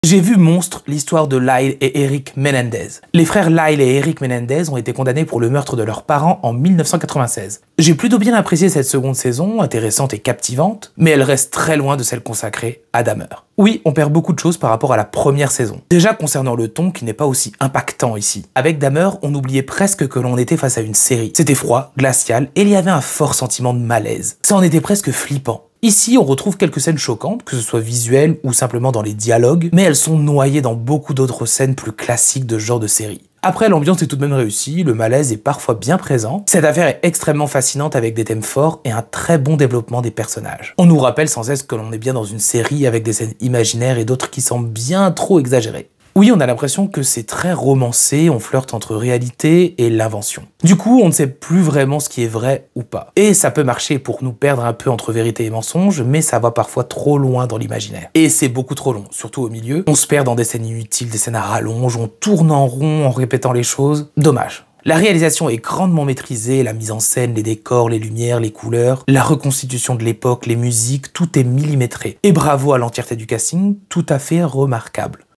J'ai vu Monstre, l'histoire de Lyle et Eric Menendez. Les frères Lyle et Eric Menendez ont été condamnés pour le meurtre de leurs parents en 1996. J'ai plutôt bien apprécié cette seconde saison, intéressante et captivante, mais elle reste très loin de celle consacrée à Dahmer. Oui, on perd beaucoup de choses par rapport à la première saison. Déjà concernant le ton qui n'est pas aussi impactant ici. Avec Dahmer, on oubliait presque que l'on était face à une série. C'était froid, glacial, et il y avait un fort sentiment de malaise. Ça en était presque flippant. Ici, on retrouve quelques scènes choquantes, que ce soit visuelles ou simplement dans les dialogues, mais elles sont noyées dans beaucoup d'autres scènes plus classiques de ce genre de série. Après, l'ambiance est tout de même réussie, le malaise est parfois bien présent. Cette affaire est extrêmement fascinante avec des thèmes forts et un très bon développement des personnages. On nous rappelle sans cesse que l'on est bien dans une série avec des scènes imaginaires et d'autres qui semblent bien trop exagérées. Oui, on a l'impression que c'est très romancé, on flirte entre réalité et l'invention. Du coup, on ne sait plus vraiment ce qui est vrai ou pas. Et ça peut marcher pour nous perdre un peu entre vérité et mensonge, mais ça va parfois trop loin dans l'imaginaire. Et c'est beaucoup trop long, surtout au milieu. On se perd dans des scènes inutiles, des scènes à rallonge, on tourne en rond en répétant les choses. Dommage. La réalisation est grandement maîtrisée, la mise en scène, les décors, les lumières, les couleurs, la reconstitution de l'époque, les musiques, tout est millimétré. Et bravo à l'entièreté du casting, tout à fait remarquable.